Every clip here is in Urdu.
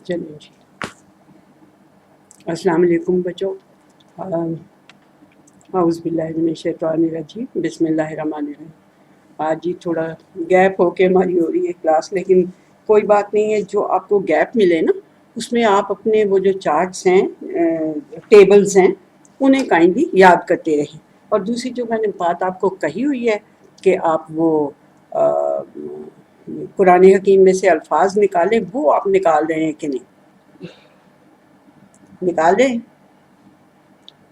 چلیں جی، السلام علیکم بچوں. اعوذ باللہ من الشیطان الرجیم، بسم اللہ الرحمن الرحیم. آج جی تھوڑا گیپ ہو کے ہماری ہو رہی ہے کلاس، لیکن کوئی بات نہیں ہے. جو آپ کو گیپ ملے نا، اس میں آپ اپنے وہ جو چارٹس ہیں، ٹیبلز ہیں، انہیں کائنڈلی یاد کرتے رہیں. اور دوسری جو میں نے بات آپ کو کہی ہوئی ہے کہ آپ وہ قرآن حکیم میں سے الفاظ نکالیں، وہ آپ نکال رہے ہیں کہ نہیں؟ نکال دیں.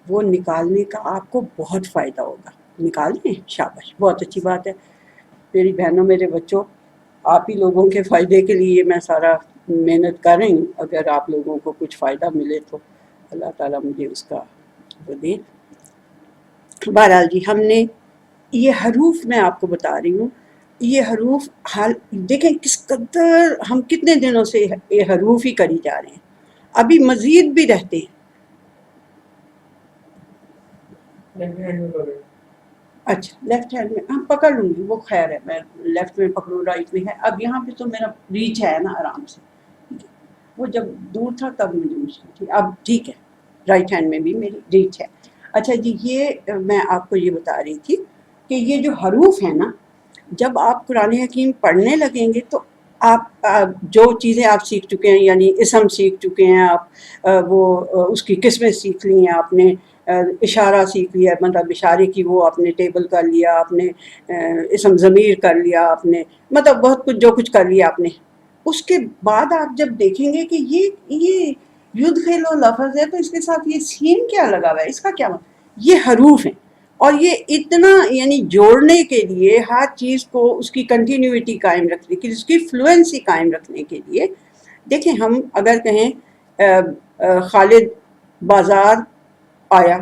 وہ نکالنے کا آپ کو بہت فائدہ ہوگا. نکال دیں، شاباش، بہت اچھی بات ہے. میری بہنوں، میرے بچوں، آپ ہی لوگوں کے فائدے کے لیے میں سارا محنت کر رہی ہوں. اگر آپ لوگوں کو کچھ فائدہ ملے تو اللہ تعالیٰ مجھے اس کا وہ دے. بہرحال جی، ہم نے یہ حروف، میں آپ کو بتا رہی ہوں، یہ حروف حال دیکھیں کس قدر ہم کتنے دنوں سے یہ حروف ہی کری جا رہے ہیں. ابھی مزید بھی رہتے ہیں. اچھا، لیفٹ ہینڈ میں ہم پکڑ لوں گی، وہ خیر ہے، میں لیفٹ میں پکڑوں، رائٹ میں ہے. اب یہاں پہ تو میرا ریچ ہے نا آرام سے. وہ جب دور تھا تب مجھے مشکل تھی، اب ٹھیک ہے، رائٹ ہینڈ میں بھی میری ریچ ہے. اچھا جی، یہ میں آپ کو یہ بتا رہی تھی کہ یہ جو حروف ہیں نا، جب آپ قرآن حکیم پڑھنے لگیں گے تو آپ جو چیزیں آپ سیکھ چکے ہیں، یعنی اسم سیکھ چکے ہیں آپ، وہ اس کی قسمیں سیکھ لی ہیں آپ نے، اشارہ سیکھ لیا، مطلب اشارے کی وہ آپ نے ٹیبل کر لیا، آپ نے اسم ضمیر کر لیا، آپ نے مطلب بہت کچھ جو کچھ کر لیا آپ نے. اس کے بعد آپ جب دیکھیں گے کہ یہ یدخلو لفظ ہے، تو اس کے ساتھ یہ سین کیا لگا ہوا ہے، اس کا کیا مطلب؟ یہ حروف ہیں. اور یہ اتنا یعنی جوڑنے کے لیے، ہر چیز کو اس کی کنٹینیوٹی قائم رکھنے کے لیے، اس کی فلوئنسی قائم رکھنے کے لیے، دیکھیں ہم اگر کہیں خالد بازار آیا،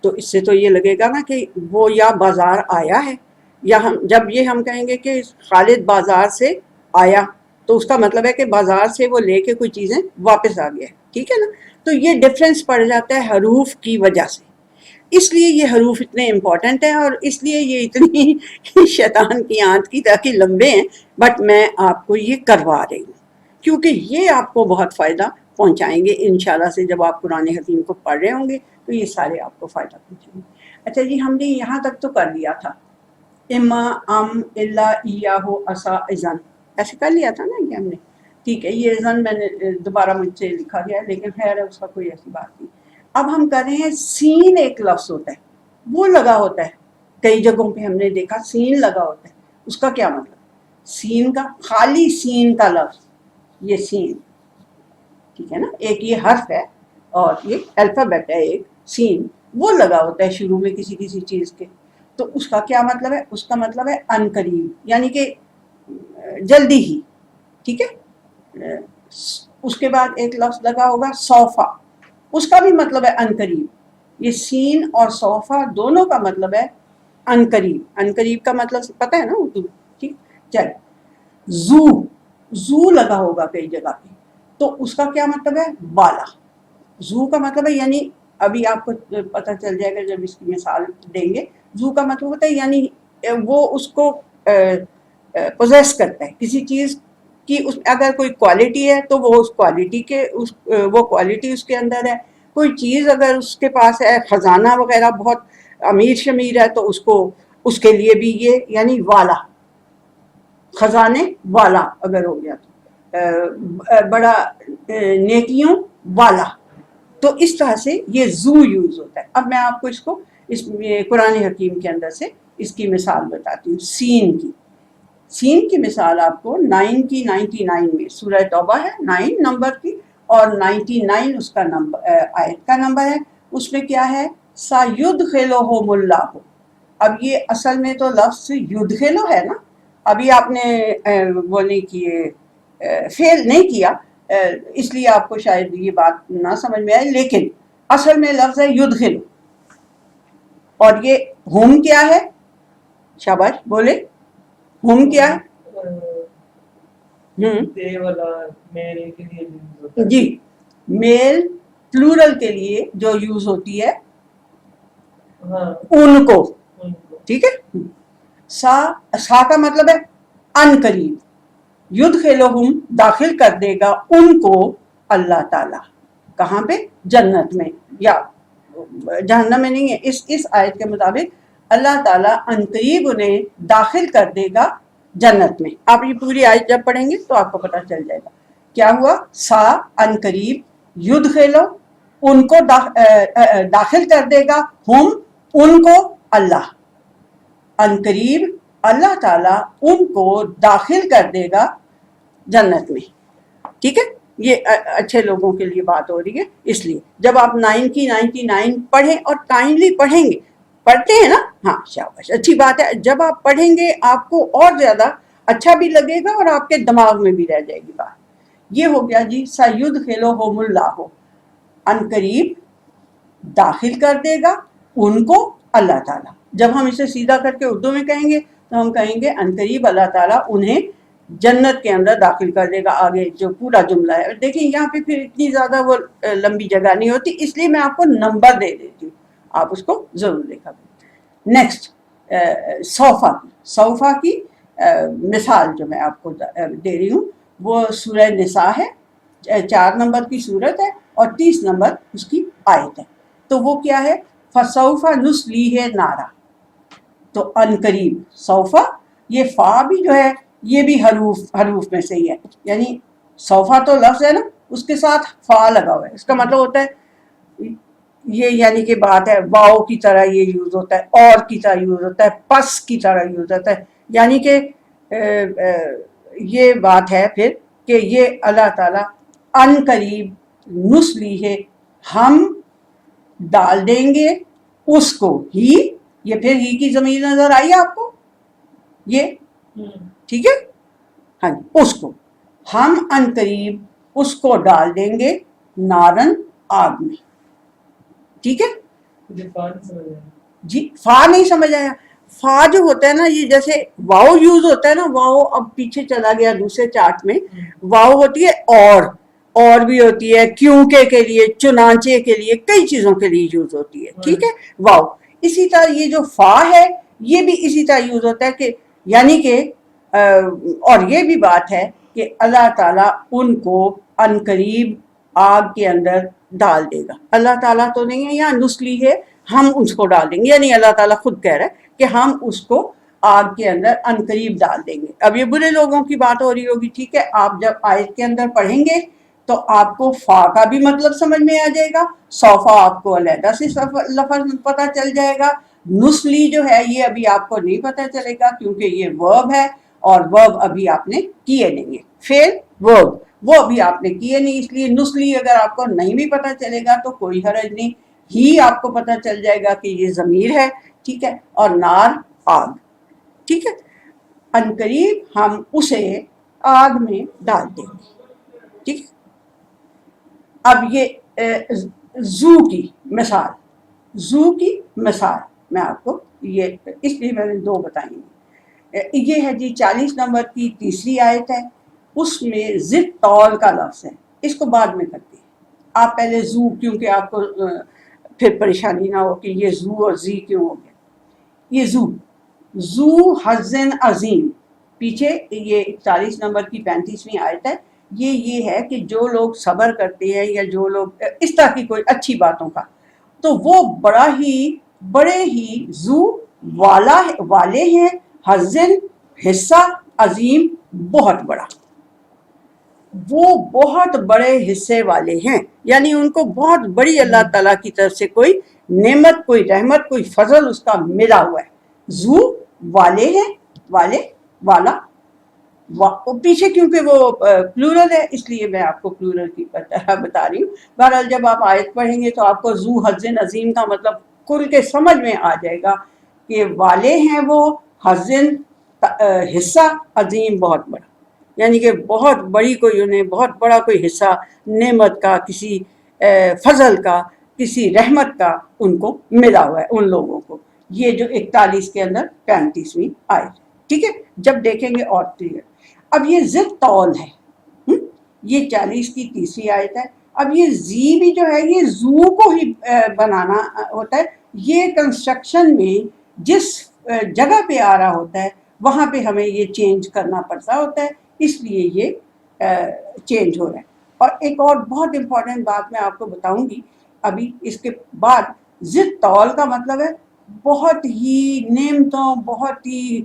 تو اس سے تو یہ لگے گا نا کہ وہ یا بازار آیا ہے، یا جب یہ ہم کہیں گے کہ خالد بازار سے آیا، تو اس کا مطلب ہے کہ بازار سے وہ لے کے کوئی چیزیں واپس آ گیا ہے. ٹھیک ہے نا؟ تو یہ ڈفرینس پڑ جاتا ہے حروف کی وجہ سے. اس لیے یہ حروف اتنے امپورٹنٹ ہیں، اور اس لیے یہ اتنی شیطان کی آنت کی طرح کے لمبے ہیں. بٹ میں آپ کو یہ کروا رہی ہوں کیونکہ یہ آپ کو بہت فائدہ پہنچائیں گے انشاءاللہ سے. جب آپ قرآن حکیم کو پڑھ رہے ہوں گے تو یہ سارے آپ کو فائدہ پہنچائیں گے. اچھا جی، ہم نے یہاں تک تو کر لیا تھا، اما ام الا ایاہو عسا اذن، ایسے کر لیا تھا نا یہ ہم نے. ٹھیک ہے، یہ اذن میں نے دوبارہ مجھ سے لکھا گیا ہے، لیکن خیر ہے، اس کا کوئی ایسی بات نہیں. اب ہم کر رہے ہیں سین. ایک لفظ ہوتا ہے، وہ لگا ہوتا ہے، کئی جگہوں پہ ہم نے دیکھا سین لگا ہوتا ہے. اس کا کیا مطلب؟ سین کا، خالی سین کا لفظ، یہ سین. ٹھیک ہے نا؟ ایک یہ حرف ہے اور یہ الفابیٹ ہے، ایک سین، وہ لگا ہوتا ہے شروع میں کسی چیز کے. تو اس کا کیا مطلب ہے؟ اس کا مطلب ہے ان قریب، یعنی کہ جلدی ہی. ٹھیک ہے. اس کے بعد ایک لفظ لگا ہوگا سوفا، اس کا بھی مطلب ہے ان قریب. یہ سین اور سوفا دونوں کا مطلب ہے ان قریب. ان قریب کا مطلب پتہ ہے نا اردو؟ ٹھیک. چل، زو، زو لگا ہوگا کئی جگہ پہ، تو اس کا کیا مطلب ہے؟ والا. زو کا مطلب ہے، یعنی ابھی آپ کو پتہ چل جائے گا جب اس کی مثال دیں گے. زو کا مطلب ہوتا ہے یعنی وہ اس کو پوزیس کرتا ہے، کسی چیز کی اگر کوئی کوالٹی ہے تو وہ اس کوالٹی کے وہ کوالٹی اس کے اندر ہے. کوئی چیز اگر اس کے پاس ہے، خزانہ وغیرہ بہت امیر شمیر ہے، تو اس کے لیے بھی یہ یعنی والا، خزانے والا اگر ہو گیا تو بڑا نیکیوں والا. تو اس طرح سے یہ زو یوز ہوتا ہے. اب میں آپ کو اس قرآن حکیم کے اندر سے اس کی مثال بتاتی ہوں. سین کی، سین کی مثال آپ کو 9 کی 99 میں، سورہ توبہ ہے 9 نمبر کی، اور 99 اس کا نمبر، آیت کا نمبر ہے. اس میں کیا ہے؟ سَيُدْخِلُهُمُ اللَّهُ. اب یہ اصل میں تو لفظ یدخلو ہے نا. ابھی آپ نے وہ نہیں کیے، فیل نہیں کیا، اس لیے آپ کو شاید یہ بات نہ سمجھ میں آئے، لیکن اصل میں لفظ ہے یدخلو. اور یہ ہم کیا ہے؟ شاباش بولے، ہم کیا ہے؟ جی، میل پلورل کے لیے جو یوز ہوتی ہے ان کو. ٹھیک ہے. سا کا مطلب ہے ان قریب. یدخلہم داخل کر دے گا ان کو، اللہ تعالیٰ. کہاں پہ؟ جنت میں, یا جہنم میں نہیں ہے. اس آیت کے مطابق اللہ تعالیٰ عنقریب انہیں داخل کر دے گا جنت میں. آپ یہ پوری آیت جب پڑھیں گے تو آپ کو پتہ چل جائے گا کیا ہوا. سا عنقریب, یدخلو ان کو داخل کر دے گا, ہم ان کو, اللہ عنقریب اللہ تعالیٰ ان کو داخل کر دے گا جنت میں. ٹھیک ہے, یہ اچھے لوگوں کے لیے بات ہو رہی ہے. اس لیے جب آپ 99 پڑھیں, اور کائنڈلی پڑھیں گے, پڑھتے ہیں نا, ہاں شاباش, اچھی بات ہے. جب آپ پڑھیں گے آپ کو اور زیادہ اچھا بھی لگے گا اور آپ کے دماغ میں بھی رہ جائے گی بات. یہ ہو گیا جی سیدخلہم اللہ, عنقریب داخل کر دے گا ان کو اللہ تعالیٰ. جب ہم اسے سیدھا کر کے اردو میں کہیں گے تو ہم کہیں گے عنقریب اللہ تعالیٰ انہیں جنت کے اندر داخل کر دے گا. آگے جو پورا جملہ ہے دیکھیں, یہاں پہ پھر اتنی زیادہ وہ لمبی جگہ نہیں ہوتی, اس لیے میں آپ کو نمبر دے دیتی ہوں, آپ اس کو ضرور دیکھا. نیکسٹ صوفہ کی مثال جو میں آپ کو دے رہی ہوں وہ سورہ نساء ہے, 4 نمبر کی سورت ہے اور 30 نمبر اس کی آیت ہے. تو وہ کیا ہے, فسوف نصلیہ نارا. تو عنقریب سوفا, یہ فا بھی جو ہے یہ بھی حروف میں سے ہی ہے, یعنی سوفا تو لفظ ہے نا, اس کے ساتھ فا لگا ہوا ہے. اس کا مطلب ہوتا ہے یہ, یعنی کہ بات ہے واؤ کی طرح یہ یوز ہوتا ہے, اور کی طرح یوز ہوتا ہے, پس کی طرح یوز ہوتا ہے. یعنی کہ یہ بات ہے پھر کہ یہ اللہ تعالیٰ عنقریب نصلیہ ہم ڈال دیں گے اس کو ہی. یہ پھر ہی کی ضمیر نظر آئی آپ کو, یہ ٹھیک ہے, ہاں جی, اس کو ہم عنقریب اس کو ڈال دیں گے نارن, آگ میں. ٹھیک ہے جی, فا نہیں سمجھ آیا. فا جو ہوتا ہے نا, یہ جیسے واؤ یوز ہوتا ہے نا, واؤ اب پیچھے چلا گیا دوسرے چارٹ میں, واؤ ہوتی ہے اور بھی ہوتی ہے کیونکہ کے لیے, چنانچہ کے لیے, کئی چیزوں کے لیے یوز ہوتی ہے. ٹھیک ہے, واؤ. اسی طرح یہ جو فا ہے یہ بھی اسی طرح یوز ہوتا ہے کہ یعنی کہ اور یہ بھی بات ہے کہ اللہ تعالیٰ ان کو عنقریب آگ کے اندر ڈال دے گا. اللہ تعالیٰ تو نہیں ہے یہاں, نسلی ہے, ہم اس کو ڈال دیں گے, یعنی اللہ تعالیٰ خود کہہ رہا ہے کہ ہم اس کو آگ کے اندر عنقریب ڈال دیں گے. اب یہ برے لوگوں کی بات ہو رہی ہوگی. ٹھیک ہے, آپ جب آیت کے اندر پڑھیں گے تو آپ کو فا کا بھی مطلب سمجھ میں آ جائے گا, صوفہ آپ کو علیحدہ سے لفظ پتہ چل جائے گا. نسلی جو ہے یہ ابھی آپ کو نہیں پتہ چلے گا کیونکہ یہ ورب ہے, اور ورب ابھی آپ نے کیے نہیں ہے. فعل ورب وہ ابھی آپ نے کیے نہیں, اس لیے نسلی اگر آپ کو نہیں بھی پتہ چلے گا تو کوئی حرج نہیں, ہی آپ کو پتہ چل جائے گا کہ یہ ضمیر ہے. ٹھیک ہے, اور نار آگ. ٹھیک ہے, عنقریب ہم اسے آگ میں ڈال دیں گے. ٹھیک ہے, اب یہ زو کی مثال میں آپ کو یہ اس لیے میں نے 2 بتائیں گے. یہ ہے جی 40 نمبر کی تیسری آیت ہے, اس میں ضد طول کا لفظ ہے, اس کو بعد میں کرتے ہیں. آپ پہلے زو, کیونکہ آپ کو پھر پریشانی نہ ہو کہ یہ زو اور زی کیوں ہو گیا. یہ زو حزن عظیم, پیچھے یہ 41 نمبر کی 35ویں آیت ہے. یہ ہے کہ جو لوگ صبر کرتے ہیں یا جو لوگ اس طرح کی کوئی اچھی باتوں کا, تو وہ بڑے ہی زو والے ہیں, حزن حصہ, عظیم بہت بڑا, وہ بہت بڑے حصے والے ہیں, یعنی ان کو بہت بڑی اللہ تعالیٰ کی طرف سے کوئی نعمت, کوئی رحمت, کوئی فضل اس کا ملا ہوا ہے. زو والے ہیں, والا پیچھے کیونکہ وہ پلورل ہے اس لیے میں آپ کو پلورل کی بتا رہی ہوں. بہرحال جب آپ آیت پڑھیں گے تو آپ کو زو حزن عظیم کا مطلب کھل کے سمجھ میں آ جائے گا کہ والے ہیں وہ, حزن حصہ, عظیم بہت بڑا, یعنی کہ بہت بڑی کوئی انہیں بہت بڑا کوئی حصہ نعمت کا, کسی فضل کا, کسی رحمت کا ان کو ملا ہوا ہے ان لوگوں کو. یہ جو 41 کے اندر 35ویں آیت. ٹھیک ہے, جب دیکھیں گے اور کلیئر. اب یہ ضد طول ہے, یہ 40 کی تیسری آیت ہے. اب یہ زی بھی جو ہے یہ زو کو ہی بنانا ہوتا ہے. یہ کنسٹرکشن میں جس جگہ پہ آ رہا ہوتا ہے وہاں پہ ہمیں یہ چینج کرنا پڑتا ہوتا ہے, اس لیے یہ چینج ہو رہا ہے. اور ایک اور بہت امپورٹنٹ بات میں آپ کو بتاؤں گی ابھی اس کے بعد. ضد طول کا مطلب ہے بہت ہی نعمتوں، بہت ہی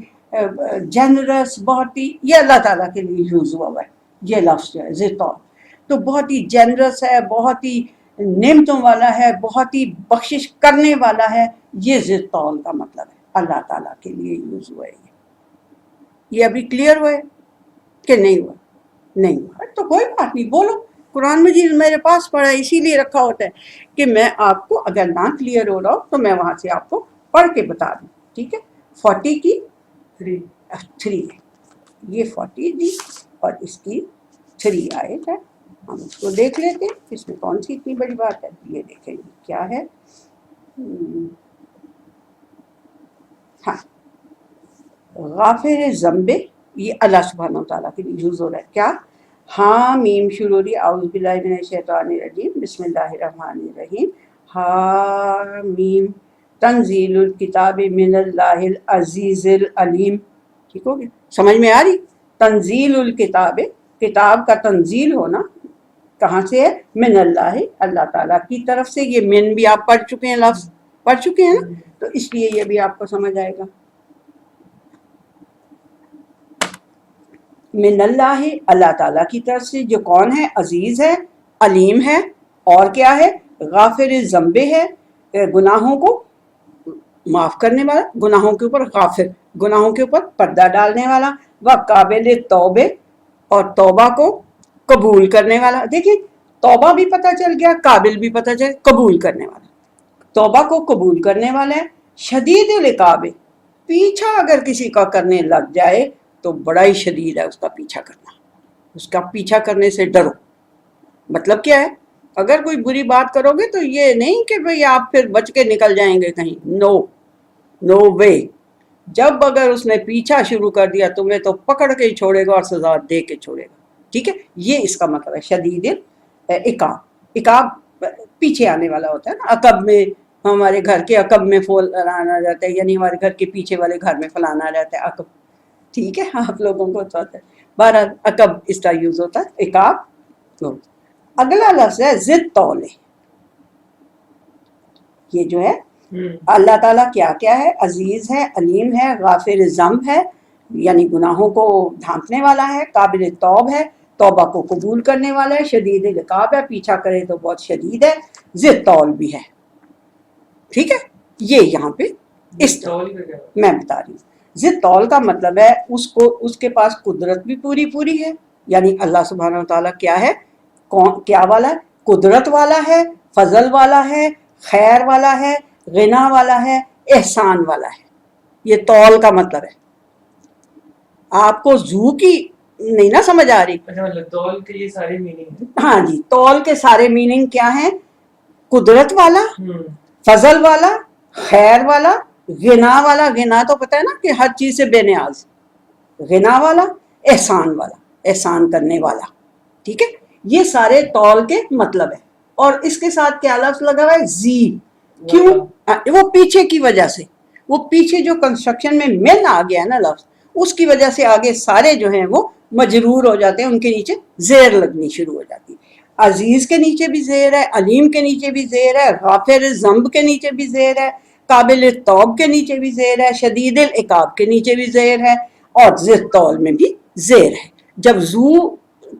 جنرس، بہت ہی، یہ اللہ تعالیٰ کے لیے یوز ہوا ہے یہ لفظ جو ہے ضد طول. تو بہت ہی جنرس ہے، بہت ہی نعمتوں والا ہے، بہت ہی بخشش کرنے والا ہے. یہ ضد طول کا مطلب ہے، اللہ تعالیٰ کے لیے یوز ہوا ہے. یہ ابھی کلیئر ہوئے کہ نہیں ہوا؟ نہیں ہوا تو کوئی بات نہیں، بولو. قرآن مجید میرے پاس پڑھا ہے، اسی لیے رکھا ہوتا ہے کہ میں آپ کو اگر نہ کلیئر ہو رہا ہو تو میں وہاں سے آپ کو پڑھ کے بتا دوں. ٹھیک ہے، 40 کی 3 ہے، یہ 40 دی اور اس کی 3 آیت ہے. ہم اس کو دیکھ لیتے ہیں، اس میں کون سی اتنی بڑی بات ہے. یہ دیکھیں گے کیا ہے. ہاں، غافر ذنب، یہ اللہ سبحانہ وتعالیٰ کے لیے یوز ہو رہا ہے. کیا؟ ہاں میم شروع ہوئی اعوذ باللہ من الشیطان الرجیم بسم اللہ الرحمن الرحیم. ہاں میم تنزیل الکتاب من اللہ العزیز العلیم. ٹھیک ہو گیا؟ سمجھ میں آ رہی؟ تنزیل الکتاب، کتاب کا تنزیل ہونا کہاں سے ہے؟ من اللہ، اللہ تعالیٰ کی طرف سے. یہ من بھی آپ پڑھ چکے ہیں، لفظ پڑھ چکے ہیں نا، تو اس لیے یہ بھی آپ کو سمجھ آئے گا. من اللہ، اللہ تعالیٰ کی طرف سے، جو کون ہے؟ عزیز ہے، علیم ہے، اور کیا ہے؟ غافر ذنب ہے، گناہوں کو معاف کرنے والا، گناہوں کے اوپر غافر، گناہوں کے اوپر پردہ ڈالنے والا، و قابل توبے، اور توبہ کو قبول کرنے والا. دیکھیں توبہ بھی پتہ چل گیا، قابل بھی پتہ چل، قبول کرنے والا. توبہ کو قبول کرنے والا ہے. شدید العقاب، پیچھا اگر کسی کا کرنے لگ جائے تو بڑا ہی شدید ہے اس کا پیچھا کرنا، اس کا پیچھا کرنے سے ڈرو. مطلب کیا ہے؟ اگر کوئی بری بات کرو گے تو یہ نہیں کہ بھئی آپ پھر بچ کے نکل جائیں گے کہیں، نو وے. جب اگر اس نے پیچھا شروع کر دیا تمہیں تو پکڑ کے ہی چھوڑے گا اور سزا دے کے چھوڑے گا. ٹھیک ہے، یہ اس کا مطلب ہے شدید عقاب. عقاب پیچھے آنے والا ہوتا ہے نا، عقب میں ہمارے گھر کے عقب میں فلانا رہتا ہے، یعنی ہمارے گھر کے پیچھے والے گھر میں فلانا رہتا ہے، عقب. ٹھیک ہے، آپ لوگوں کو تو آتا ہے. بہرحال عقب اس کا یوز ہوتا ہے، عقاب. اگلا لفظ ہے ضد طول. یہ جو ہے اللہ تعالیٰ کیا ہے؟ عزیز ہے، علیم ہے، غافر ذنب ہے، یعنی گناہوں کو ڈھانپنے والا ہے، قابل توب ہے، توبہ کو قبول کرنے والا ہے، شدید العقاب ہے، پیچھا کرے تو بہت شدید ہے، ضد طول بھی ہے. ٹھیک ہے، یہ یہاں پہ اس میں بتا رہی ہوں. ضد طول کا مطلب ہے اس کے پاس قدرت بھی پوری ہے، یعنی اللہ سبحانہ وتعالیٰ کیا ہے؟ کیا والا ہے؟ قدرت والا ہے، فضل والا ہے، خیر والا ہے، غنا والا ہے، احسان والا ہے. یہ طول کا مطلب ہے. آپ کو زو کی نہیں نا سمجھ آ رہی؟ طول کے یہ سارے میننگ ہیں. ہاں جی، طول کے سارے میننگ کیا ہیں؟ قدرت والا، فضل والا، خیر والا، غنا والا. غنا تو پتہ ہے نا کہ ہر چیز سے بے نیاز. غنا والا، احسان والا، احسان کرنے والا. ٹھیک ہے، یہ سارے طول کے مطلب ہے. اور اس کے ساتھ کیا لفظ لگا ہوا ہے؟ زی. کیوں؟ وہ پیچھے کی وجہ سے، وہ پیچھے جو کنسٹرکشن میں من آ گیا ہے نا لفظ، اس کی وجہ سے آگے سارے جو ہیں وہ مجرور ہو جاتے ہیں، ان کے نیچے زیر لگنی شروع ہو جاتی ہے. عزیز کے نیچے بھی زیر ہے، علیم کے نیچے بھی زیر ہے، غافر ذنب کے نیچے بھی زیر ہے، قابل توب کے نیچے بھی زیر ہے، شدید العقاب کے نیچے بھی زیر ہے، اور ضد طول میں بھی زیر ہے. جب زو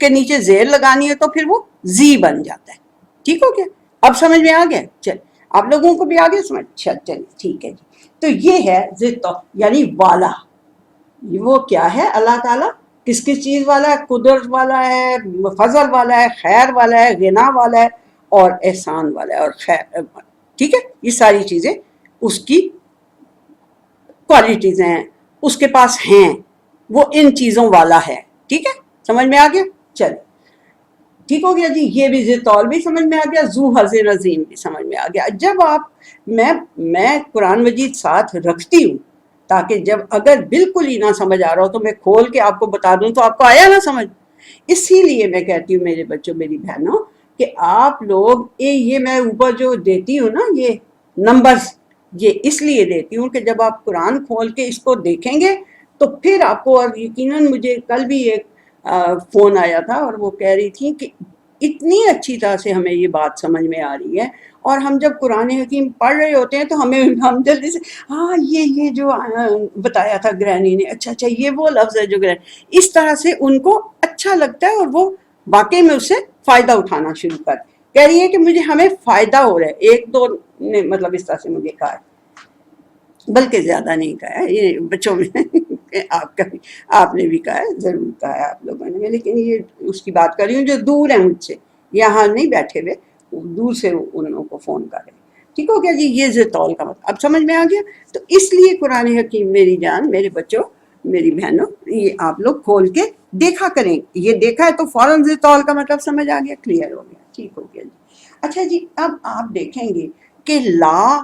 کے نیچے زیر لگانی ہے تو پھر وہ زی بن جاتا ہے. ٹھیک ہو گیا؟ اب سمجھ میں آ گیا؟ چل آپ لوگوں کو بھی آگے سمجھ. چلیے ٹھیک ہے جی. تو یہ ہے ضد طول، یعنی والا. وہ کیا ہے؟ اللہ تعالیٰ کس چیز والا ہے؟ قدرت والا ہے، فضل والا ہے، خیر والا ہے، غنا والا ہے، اور احسان والا ہے، اور خیر. ٹھیک ہے، یہ ساری چیزیں اس کی کوالٹیز ہیں، اس کے پاس ہیں، وہ ان چیزوں والا ہے. ٹھیک ہے، سمجھ میں آ گیا؟ چلیں ٹھیک ہو گیا جی. یہ بھی ضد طول بھی سمجھ میں آ گیا، ذو حظ عظیم بھی سمجھ میں آ گیا. جب آپ میں قرآن مجید ساتھ رکھتی ہوں تاکہ جب اگر بالکل ہی نہ سمجھ آ رہا ہو تو میں کھول کے آپ کو بتا دوں تو آپ کو آیا نہ سمجھ. اسی لیے میں کہتی ہوں میرے بچوں، میری بہنوں، کہ آپ لوگ یہ میں اوپر جو دیتی ہوں نا یہ نمبرز، یہ اس لیے دیتی ہوں کہ جب آپ قرآن کھول کے اس کو دیکھیں گے تو پھر آپ کو، اور یقیناً مجھے کل بھی ایک فون آیا تھا اور وہ کہہ رہی تھی کہ اتنی اچھی طرح سے ہمیں یہ بات سمجھ میں آ رہی ہے، اور ہم جب قرآن حکیم پڑھ رہے ہوتے ہیں تو ہم جلدی سے ہاں یہ جو بتایا تھا گرینی نے، اچھا یہ وہ لفظ ہے جو گرینی، اس طرح سے ان کو اچھا لگتا ہے اور وہ واقعی میں اس سے فائدہ اٹھانا شروع کر کہہ رہی ہے کہ ہمیں فائدہ ہو رہا ہے۔ ایک دو نے مطلب اس طرح سے مجھے کہا ہے، بلکہ زیادہ نہیں کہا ہے، یہ بچوں میں آپ نے بھی کہا ہے، ضرور کہا ہے آپ لوگوں نے، لیکن یہ اس کی بات کر رہی ہوں جو دور ہیں مجھ سے، یہاں نہیں بیٹھے ہوئے، دور سے ان لوگوں کو فون کر رہے ہیں۔ ٹھیک ہو گیا جی، یہ ذیطول کا مطلب اب سمجھ میں آ گیا۔ تو اس لیے قرآن حکیم میری جان، میرے بچوں، میری بہنوں، یہ آپ لوگ کھول کے دیکھا کریں، یہ دیکھا ہے تو فوراً ذیطول کا مطلب سمجھ آ گیا، کلیئر ہو گیا، ٹھیک ہو گیا جی۔ اچھا جی، اب آپ دیکھیں گے کہ لا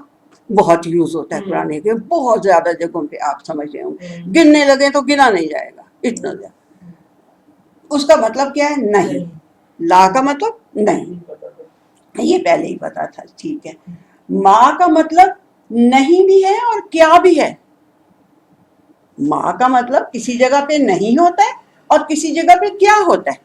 بہت یوز ہوتا ہے قرآن کے، بہت زیادہ جگہوں پہ آپ سمجھ رہے ہوں گے، گننے لگے تو گنا نہیں جائے گا اتنا زیادہ۔ اس کا مطلب کیا ہے؟ نہیں۔ لا کا مطلب نہیں، یہ پہلے ہی پتا تھا، ٹھیک ہے۔ ماں کا مطلب نہیں بھی ہے اور کیا بھی ہے۔ ماں کا مطلب کسی جگہ پہ نہیں ہوتا ہے اور کسی جگہ پہ کیا ہوتا ہے،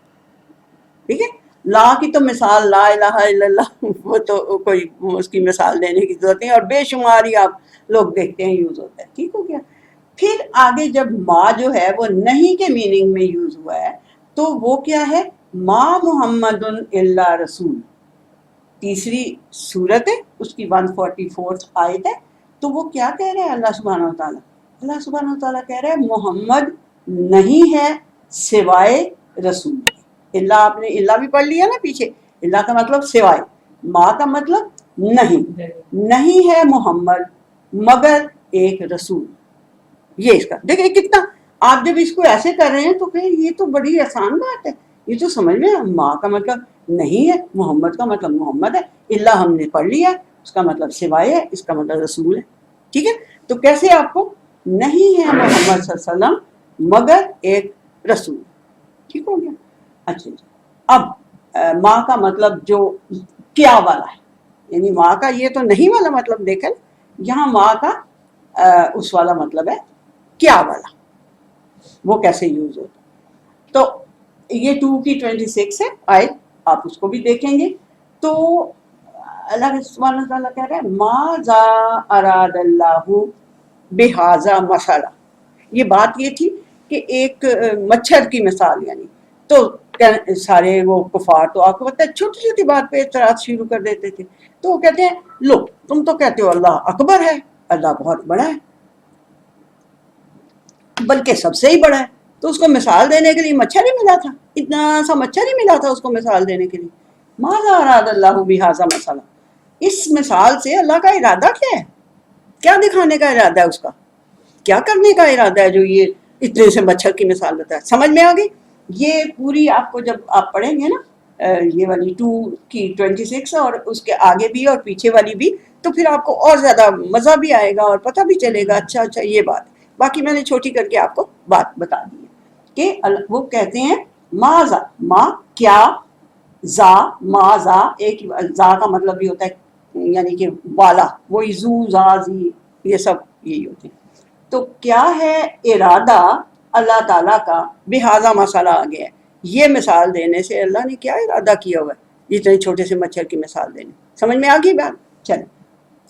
ٹھیک ہے۔ لا کی تو مثال لا الہ الا اللہ، وہ تو کوئی اس کی مثال دینے کی ضرورت نہیں، اور بے شماری آپ لوگ دیکھتے ہیں یوز ہوتا ہے، ٹھیک ہو گیا۔ پھر آگے جب ماں جو ہے وہ نہیں کے میننگ میں یوز ہوا ہے تو وہ کیا ہے؟ ما محمد الا رسول، تیسری صورت ہے، اس کی 144 آیت ہے۔ تو وہ کیا کہہ رہے ہیں اللہ سبحانہ وتعالیٰ؟ اللہ سبحانہ وتعالیٰ کہہ رہے ہیں محمد نہیں ہے سوائے رسول کے۔ اللہ، آپ نے اللہ بھی پڑھ لیا نا پیچھے، اللہ کا مطلب سوائے، ماں کا مطلب نہیں ہے محمد مگر ایک رسول۔ یہ اس کا دیکھیں کتنا، آپ جب اس کو ایسے کر رہے ہیں تو پھر یہ تو بڑی آسان بات ہے، یہ تو سمجھ میں، ماں کا مطلب نہیں ہے، محمد کا مطلب محمد ہے، اللہ ہم نے پڑھ لیا، اس کا مطلب سوائے ہے، اس کا مطلب رسول ہے، ٹھیک ہے۔ تو کیسے آپ کو نہیں ہے محمد صلی اللہ علیہ وسلم مگر ایک رسول، ٹھیک ہو گیا۔ اچھا جی، اب ماں کا مطلب جو کیا والا ہے، یعنی ماں کا یہ تو نہیں والا مطلب دیکھیں، یہاں ماں کا اس والا مطلب ہے کیا والا، وہ کیسے یوز ہوتا۔ تو یہ 2 کی 26 ہے آیت، آپ اس کو بھی دیکھیں گے۔ تو اللہ سبحانہ وتعالیٰ کہہ رہے ہیں ماذا اراد اللہ بہذا مثلا، یہ بات یہ تھی کہ ایک مچھر کی مثال، یعنی تو سارے وہ کفار تو آپ کو پتہ ہے چھوٹی چھوٹی بات پہ اعتراض شروع کر دیتے تھے، تو وہ کہتے ہیں لو تم تو کہتے ہو اللہ اکبر ہے، اللہ بہت بڑا ہے، بلکہ سب سے ہی بڑا ہے، تو اس کو مثال دینے کے لیے مچھر ہی ملا تھا، اتنا سا مچھر ہی ملا تھا اس کو مثال دینے کے لیے۔ ماذا اراد اللہ بہذا مثلا، اس مثال سے اللہ کا ارادہ کیا ہے، کیا دکھانے کا ارادہ ہے، اس کا کیا کرنے کا ارادہ ہے جو یہ اتنے سے مچھر کی مثال بتایا۔ سمجھ میں آ گئی؟ یہ پوری آپ کو جب آپ پڑھیں گے نا یہ والی 2 کی 26 اور اس کے آگے بھی اور پیچھے والی بھی، تو پھر آپ کو اور زیادہ مزہ بھی آئے گا اور پتہ بھی چلے گا اچھا یہ بات ہے۔ باقی میں نے چھوٹی کر کے آپ کو بات بتا دی ہے کہ وہ کہتے ہیں ماذا، ماں کیا، زا ما زا، ایک زا کا مطلب بھی ہوتا ہے یعنی کہ والا، وہی زو زا زی، یہ سب یہی ہوتے ہیں۔ تو کیا ہے ارادہ اللہ تعالیٰ کا، بہذا مسئلہ آ گیا ہے، یہ مثال دینے سے اللہ نے کیا ارادہ کیا ہوا ہے، اتنے چھوٹے سے مچھر کی مثال دینے۔ سمجھ میں آ گئی بات؟ چلیں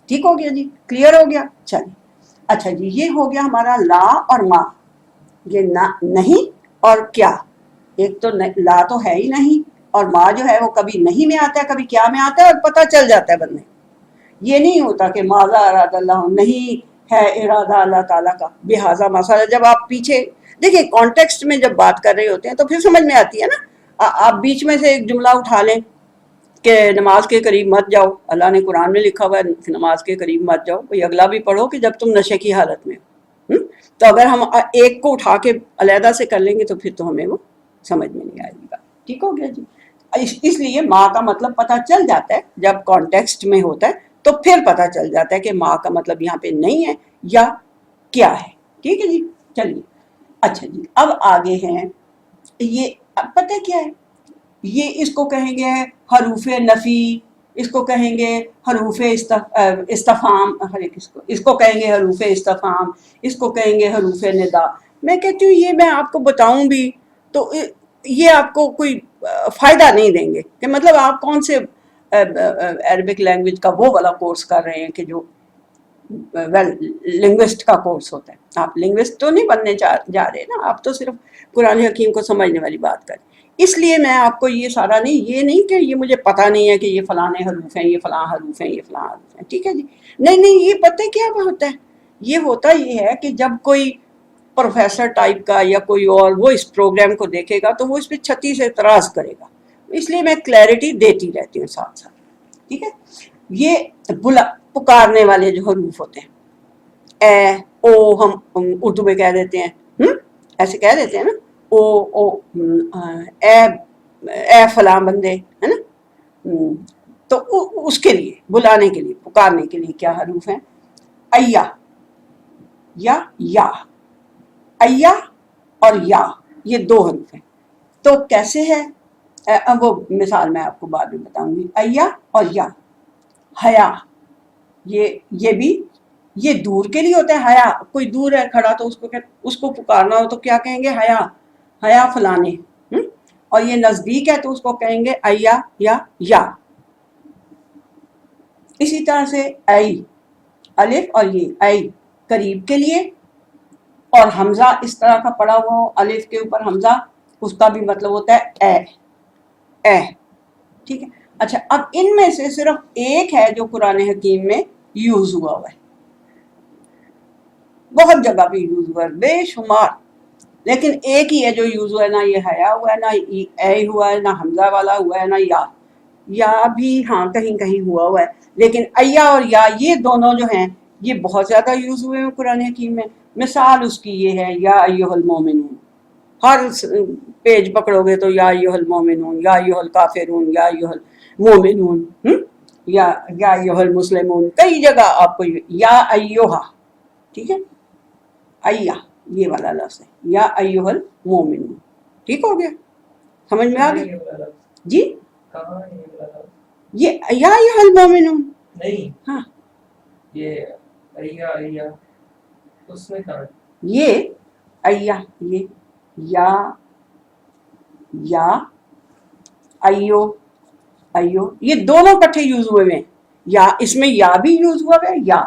ٹھیک ہو گیا جی، کلیئر ہو گیا، چلیں۔ اچھا جی، یہ ہو گیا ہمارا لا اور ما، یہ نہیں اور کیا، ایک تو لا تو ہے ہی نہیں، اور ما جو ہے وہ کبھی نہیں میں آتا ہے کبھی کیا میں آتا ہے، اور پتہ چل جاتا ہے بندے، یہ نہیں ہوتا کہ ماذا اراد اللہ، نہیں ہے ارادہ اللہ تعالیٰ کا بہذا مسئلہ۔ جب آپ پیچھے دیکھیں کانٹیکسٹ میں جب بات کر رہے ہوتے ہیں تو پھر سمجھ میں آتی ہے نا۔ آپ بیچ میں سے ایک جملہ اٹھا لیں کہ نماز کے قریب مت جاؤ، اللہ نے قرآن میں لکھا ہوا ہے نماز کے قریب مت جاؤ، کوئی اگلا بھی پڑھو کہ جب تم نشے کی حالت میں ہو، تو اگر ہم ایک کو اٹھا کے علیحدہ سے کر لیں گے تو پھر تو ہمیں وہ سمجھ میں نہیں آئے گا، ٹھیک ہو گیا جی۔ اس لیے ماں کا مطلب پتہ چل جاتا ہے جب کانٹیکسٹ میں ہوتا ہے، تو پھر پتہ چل جاتا ہے کہ ماں کا مطلب یہاں پہ نہیں ہے یا کیا ہے، ٹھیک ہے جی۔ چلیے اچھا جی، اب آگے ہیں یہ، پتہ کیا ہے، یہ اس کو کہیں گے حروف نفی، اس کو کہیں گے حروف استفہام، اس کو کہیں گے حروف استفہام، اس کو کہیں گے حروف ندا۔ میں کہتی ہوں یہ میں آپ کو بتاؤں بھی تو یہ آپ کو کوئی فائدہ نہیں دیں گے کہ مطلب آپ کون سے عربک لینگویج کا وہ والا کورس کر رہے ہیں کہ جو لنگوسٹ کا کورس ہوتا ہے. آپ لنگوسٹ تو نہیں بننے جا رہے نا, آپ تو صرف قرآن حکیم کو سمجھنے والی بات کریں. اس لیے میں آپ کو یہ سارا نہیں, یہ نہیں کہ یہ مجھے پتہ نہیں ہے کہ یہ فلانے حروف ہیں, یہ فلاں حروف ہیں, یہ فلاں حروف ہیں, ٹھیک ہے جی, نہیں, یہ پتہ کیا ہوتا ہے, یہ ہوتا یہ ہے کہ جب کوئی پروفیسر ٹائپ کا یا کوئی اور وہ اس پروگرام کو دیکھے گا تو وہ اس پہ چھتی سے اعتراض کرے گا, اس لیے میں کلیئرٹی دیتی رہتی ہوں ساتھ ساتھ, ٹھیک ہے. یہ پکارنے والے جو حروف ہوتے ہیں, اے او, ہم اردو میں کہہ دیتے ہیں, ایسے کہہ دیتے ہیں نا, او اے فلاں بندے, ہے نا. تو اس کے لیے, بلانے کے لیے, پکارنے کے لیے کیا حروف ہیں؟ ایا یا, ایا اور یا, یہ دو حروف ہیں. تو کیسے ہے وہ مثال میں آپ کو بعد میں بتاؤں گی. ایا اور یا. حیا, یہ بھی یہ دور کے لیے ہوتا ہے. حیا, کوئی دور ہے کھڑا تو اس کو پکارنا ہو تو کیا کہیں گے؟ حیا فلانے. اور یہ نزدیک ہے تو اس کو کہیں گے ایا یا. اسی طرح سے ای, الف اور یہ, ای قریب کے لیے, اور حمزہ اس طرح کا پڑا ہوا ہو الف کے اوپر حمزہ, اس کا بھی مطلب ہوتا ہے اے, ٹھیک ہے. اچھا, اب ان میں سے صرف ایک ہے جو قرآن حکیم میں یوز ہوا ہے, بہت جگہ پہ یوز ہوا ہے, بے شمار, لیکن ایک ہی ہے جو یوز ہوا ہے. نہ یہ حیا ہوا ہے, نہ اے ہوا ہے, نہ حمزہ والا ہوا ہے, نہ یا بھی ہاں کہیں کہیں ہوا ہے. لیکن ایا اور یا, یہ دونوں جو ہیں یہ بہت زیادہ یوز ہوئے ہیں قرآن حکیم میں. مثال اس کی یہ ہے, یا ایھا المومنون, ہر پیج پکڑو گے تو یا ایھا المومنون, یا ایھا الکافرون, یا ایھا المومنون, یا ایھا المسلمون, کئی جگہ آپ کو یا ایھا, ٹھیک ہے. ایا یہ والا لفظ ہے, یا ایھا المومنون, ٹھیک ہو گیا, سمجھ میں آ گیا جی. یہ یا ایھا المومنون نہیں, ہاں, یہ ایا اس میں کہاں, یہ ایا, یہ یا ایو, یہ دونوں کٹھے یوز ہوئے ہیں. یا اس میں یا بھی یوز ہوا ہے, یا,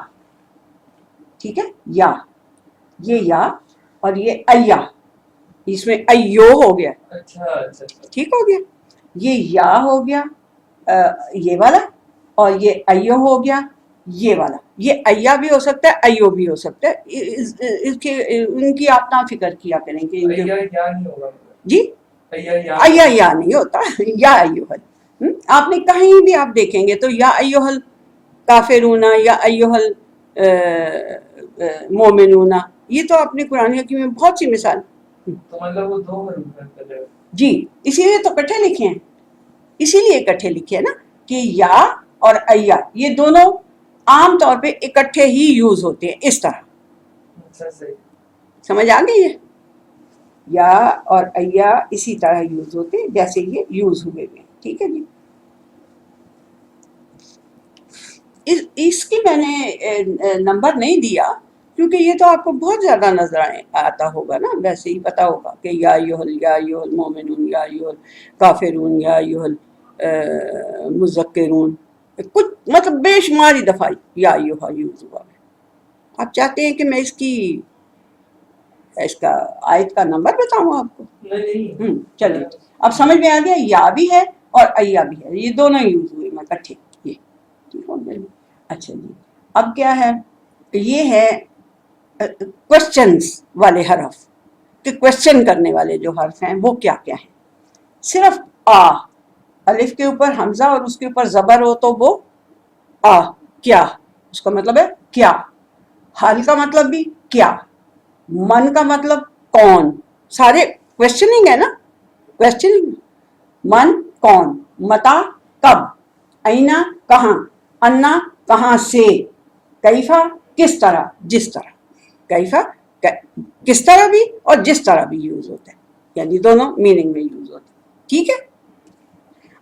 ٹھیک ہے, یا, یہ یا اور یہ ایا, اس میں ایو ہو گیا, اچھا, ٹھیک ہو گیا. یہ یا ہو گیا یہ والا, اور یہ ایو ہو گیا یہ والا. یہ ایا بھی ہو سکتا ہے, ایو بھی ہو سکتا ہے, ان کی آپ نہ فکر کیا کریں کہ ایا یا نہیں ہوگا جی, ایا یا نہیں ہوتا, یا ایھا. آپ نے کہیں بھی آپ دیکھیں گے تو یا ایھا الکافرون, یا ایھا المومنون, یہ تو اپنے قرآن حکیم میں بہت سی مثال. تو مطلب وہ دو حروف ہیں جی, اسی لیے تو کٹھے لکھے ہیں, اسی لیے اکٹھے لکھے ہیں نا کہ یا اور ایا یہ دونوں عام طور پہ اکٹھے ہی یوز ہوتے ہیں اس طرح. اچھا, صحیح, سمجھ آ گئی ہے. یا اور ایا اسی طرح یوز ہوتے ہیں جیسے یہ یوز ہوئے ہیں, ٹھیک ہے جی. اس کی میں نے نمبر نہیں دیا کیونکہ یہ تو آپ کو بہت زیادہ نظر آتا ہوگا نا, ویسے ہی پتا ہوگا کہ یا ایھا المومنون, یا ایھا الکافرون, یا ایھا المذکرون, کچھ مطلب بے شماری دفعہ یا ایھا یوز ہوا ہے. آپ چاہتے ہیں کہ میں اس کا آیت کا نمبر بتاؤں آپ کو؟ نہیں, چلیے, اب سمجھ میں آ گیا, یا بھی ہے اور ایا بھی ہے, یہ دونوں یوز ہوئے میں کٹھے, یہ ٹھیک ہو گیا. اچھا جی, اب کیا ہے, یہ ہے کوشچنز والے حرف, کہ کوشچن کرنے والے جو حرف ہیں وہ کیا کیا ہیں. صرف الف کے اوپر حمزہ اور اس کے اوپر زبر ہو تو وہ کیا, اس کا مطلب ہے کیا. حال کا مطلب بھی کیا, من کا مطلب کون, سارے کوشچننگ ہے نا, کوشچننگ. من کون, متا کب, اینا کہاں, انا کہاں سے, کیفا کس طرح, جس طرح. کیفا کس طرح بھی اور جس طرح بھی یوز ہوتا ہے, یعنی دونوں میننگ میں یوز ہوتا ہے, ٹھیک ہے.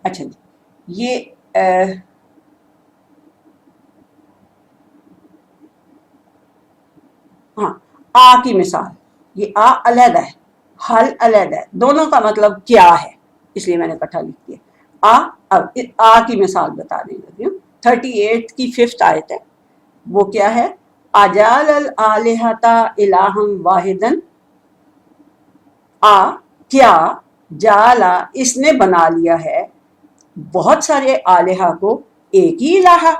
اچھا جی, یہ ہاں کی مثال, یہ علیحدہ ہے, حل علیحدہ ہے, دونوں کا مطلب کیا ہے, اس لیے میں نے اکٹھا لکھ دیا اب کی مثال بتانے لگی ہوں. 38 کی 5th آیت ہے, وہ کیا ہے؟ اجال الالہۃ الہم واحدن, کیا جالا اس نے بنا لیا ہے بہت سارے آلہہ کو ایک ہی الہ.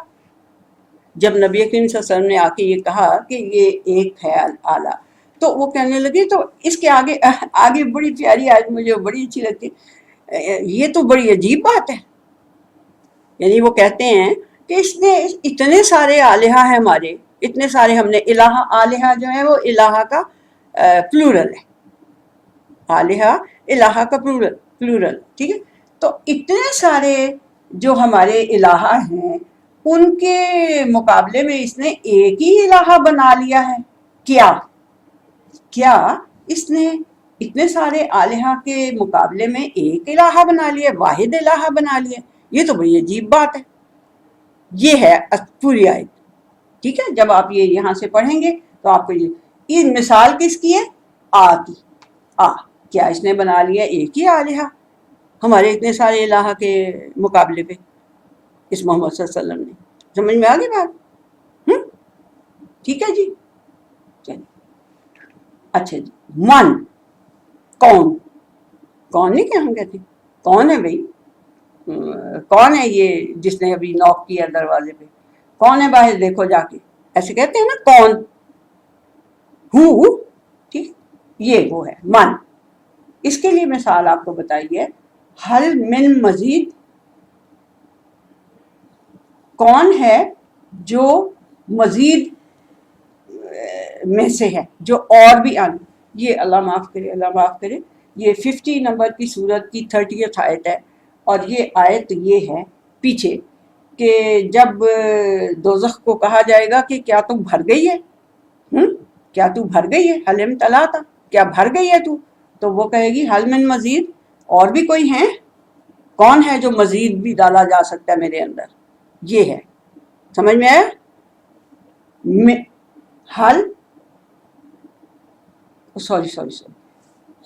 جب نبی کریم صلی اللہ علیہ وسلم نے آ کے یہ کہا کہ یہ ایک ہے آلہ, تو وہ کہنے لگے, تو اس کے آگے بڑی پیاری آیت مجھے بڑی اچھی لگتی, یہ تو بڑی عجیب بات ہے. یعنی وہ کہتے ہیں کہ اس نے اتنے سارے آلہہ ہیں ہمارے, اتنے سارے ہم نے الہ, آلہہ جو ہے وہ الہ کا پلورل ہے, آلہہ الہ کا پلورل, ٹھیک ہے. تو اتنے سارے جو ہمارے الہ ہیں ان کے مقابلے میں اس نے ایک ہی الہ بنا لیا ہے. کیا اس نے اتنے سارے آلہہ کے مقابلے میں ایک الہ بنا لیا, واحد الہ بنا لیا؟ یہ تو بڑی عجیب بات ہے. یہ ہے پوری آیت, ٹھیک ہے. جب آپ یہ یہاں سے پڑھیں گے تو آپ کو یہ مثال کس کی ہے؟ کی. کیا اس نے بنا لیا ایک ہی آلہہ ہمارے اتنے سارے الہ کے مقابلے پہ اس محمد صلی اللہ علیہ وسلم نے؟ سمجھ میں آ گئی بات؟ ٹھیک ہے جی, چلیے. اچھا جی, من, کون نہیں کیا ہم کہتے ہیں, کون ہے بھائی؟ کون ہے یہ جس نے ابھی نوک کیا دروازے پہ؟ کون ہے باہر؟ دیکھو جا کے, ایسے کہتے ہیں نا, کون, ہو, ٹھیک. یہ وہ ہے من. اس کے لیے مثال آپ کو بتائیے, حل من مزید, کون ہے جو مزید میں سے ہے, جو اور بھی یہ اللہ معاف کرے, یہ 50 نمبر کی سورت کی 30th آیت ہے. اور یہ آیت یہ ہے پیچھے کہ جب دوزخ کو کہا جائے گا کہ کیا تم بھر گئی ہے, کیا تو بھر گئی ہے, حلم تلا تھا, کیا بھر گئی ہے تو وہ کہے گی حل من مزید, اور بھی کوئی ہیں؟ کون ہے جو مزید بھی ڈالا جا سکتا ہے میرے اندر؟ یہ ہے, سمجھ میں آیا؟ حل, سوری,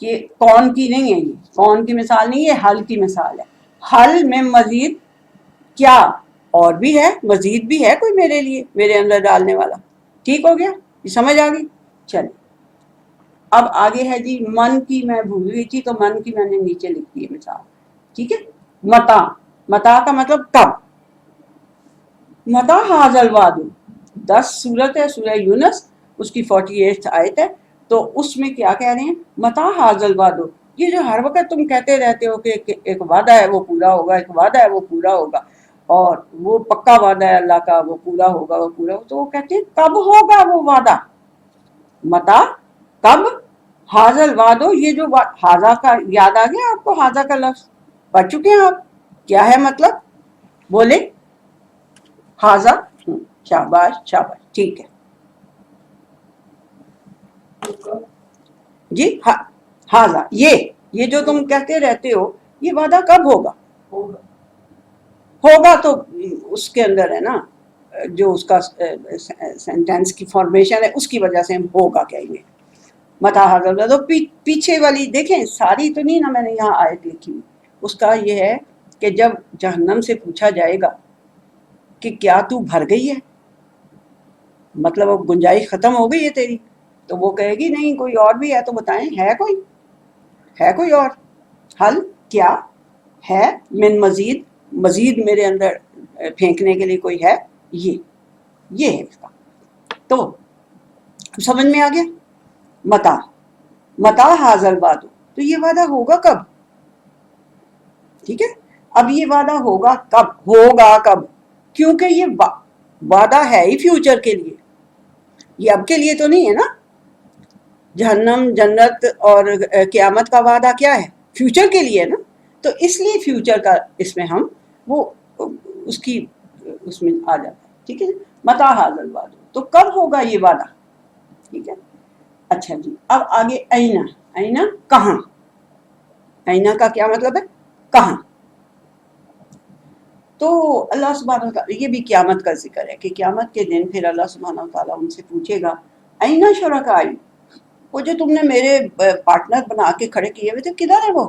یہ کون کی نہیں ہے, یہ کون کی مثال نہیں ہے, حل کی مثال ہے. حل میں مزید, کیا اور بھی ہے, مزید بھی ہے کوئی میرے لیے, میرے اندر ڈالنے والا؟ ٹھیک ہو گیا, یہ سمجھ آ گئی. چل اب آگے ہے جی, من کی میں بھول گئی تھی تو من کی میں نے نیچے لکھ دی ہے مثال, ٹھیک ہے. متا کا مطلب کب. متا حاضل وعد, 10 سورت ہے سورہ یونس, اس کی 48 آیت ہے. تو اس میں کیا کہہ رہے ہیں؟ متا حاضل وعد, یہ جو ہر وقت تم کہتے رہتے ہو کہ ایک وعدہ ہے وہ پورا ہوگا, ایک وعدہ ہے وہ پورا ہوگا, اور وہ پکا وعدہ ہے اللہ کا, وہ پورا ہوگا, وہ پورا ہوگا. تو وہ کہتے ہیں کب ہوگا وہ وعدہ؟ متا, کب. حاضل وعد, یہ جو حاضہ کا یاد آ گیا آپ کو؟ حاضہ کا لفظ پڑھ چکے ہیں آپ, کیا ہے مطلب؟ بولے حاضہ. شاباش, ٹھیک ہے جی. حاضہ, یہ جو تم کہتے رہتے ہو, یہ وعدہ کب ہوگا؟ ہوگا تو اس کے اندر ہے نا, جو اس کا سینٹینس کی فارمیشن ہے, اس کی وجہ سے ہم ہوگا کہیں گے. متا حاضر, تو پیچھے والی دیکھیں, ساری تو نہیں نا میں نے یہاں آیت لکھی, اس کا یہ ہے کہ جب جہنم سے پوچھا جائے گا کہ کیا تو بھر گئی ہے, مطلب وہ گنجائش ختم ہو گئی ہے تیری, تو وہ کہے گی نہیں کوئی اور بھی ہے, تو بتائیں ہے کوئی اور؟ حل, کیا ہے, من مزید میرے اندر پھینکنے کے لیے کوئی ہے؟ یہ ہے اس کا. تو سمجھ میں آ گیا. متا حاضل وعد, تو یہ وعدہ ہوگا کب؟ ٹھیک ہے. اب یہ وعدہ ہوگا کب؟ کیونکہ یہ وعدہ ہے ہی فیوچر کے لیے, یہ اب کے لیے تو نہیں ہے نا. جہنم, جنت اور قیامت کا وعدہ کیا ہے؟ فیوچر کے لیے نا. تو اس لیے فیوچر کا اس میں ہم وہ اس میں آ جاتا ہے, ٹھیک ہے. متا حاضل وعد, تو کب ہوگا یہ وعدہ؟ ٹھیک ہے. اچھا جی, اب آگے اینا, کہاں. اینا کا کیا مطلب ہے؟ کہاں. تو اللہ سبحانہ وتعالی, یہ بھی قیامت کا ذکر ہے کہ قیامت کے دن پھر اللہ سبحانہ وتعالی ان سے پوچھے گا, اینا شرکائی, وہ جو تم نے میرے پارٹنر بنا کے کھڑے کیے ہوئے تھے, کدھر ہے وہ؟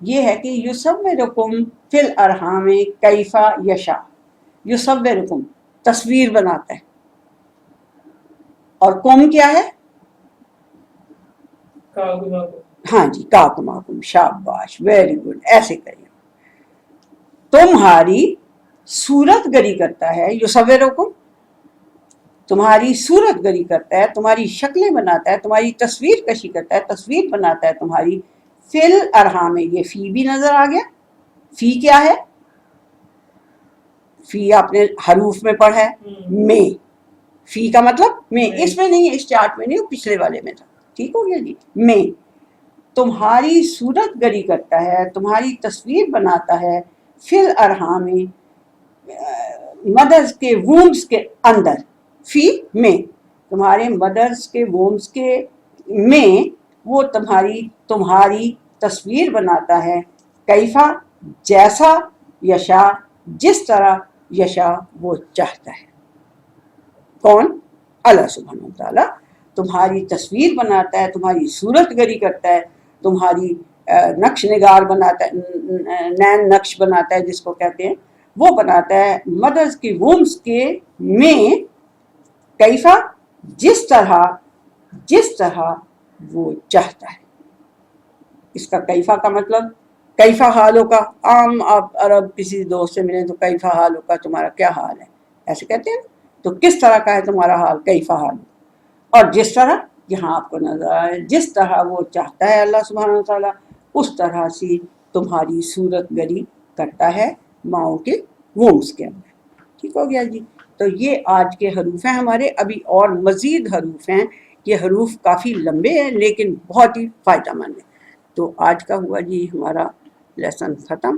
یہ ہے کہ یصورکم فی الارحام کیف یشاء. یصورکم تصویر بناتا ہے، اور کم کیا ہے؟ ہاں جی، کاکماکم، شاباش، ویری گڈ، ایسے کریے. تمہاری صورت گری کرتا ہے، یصورکم تمہاری صورت گری کرتا ہے، تمہاری شکلیں بناتا ہے، تمہاری تصویر کشی کرتا ہے، تصویر بناتا ہے تمہاری. فی الارحام، یہ فی بھی نظر آ گیا. فی کیا ہے؟ فی آپ نے حروف میں پڑھا ہے، میں. فی کا مطلب میں، اس میں نہیں ہے، اس چارٹ میں نہیں، پچھلے والے میں تھا. ٹھیک ہو گیا جی. میں تمہاری صورت گری کرتا ہے، تمہاری تصویر بناتا ہے. فی الارحام مدرز کے وومز کے اندر. فی میں تمہارے مدرز کے وومز کے میں وہ تمہاری تصویر بناتا ہے. کیفا جیسا، یشا جس طرح، یشا وہ چاہتا ہے. کون؟ اللہ سبحانہ و تعالیٰ تمہاری تصویر بناتا ہے، تمہاری صورت گری کرتا ہے، تمہاری نقش نگار بناتا ہے، نین نقش بناتا ہے جس کو کہتے ہیں، وہ بناتا ہے مدرز کی وومز کے میں. کیفا جس طرح وہ چاہتا ہے. اس کا کیفا کا مطلب کیفا حالوں کا. عام آپ عرب کسی دوست سے ملیں تو کیفا حالوں کا، تمہارا کیا حال ہے، ایسے کہتے ہیں. تو کس طرح کا ہے تمہارا حال، کیفا حال. اور جس طرح یہاں آپ کو نظر آئے، جس طرح وہ چاہتا ہے اللہ سبحانہ و تعالیٰ، اس طرح سے تمہاری صورت گری کرتا ہے ماؤں کے وومز کے اندر. ٹھیک ہو گیا جی. تو یہ آج کے حروف ہیں ہمارے. ابھی اور مزید حروف ہیں. یہ حروف کافی لمبے ہیں لیکن بہت ہی فائدہ مند ہیں. تو آج کا ہوا جی ہمارا لیسن ختم.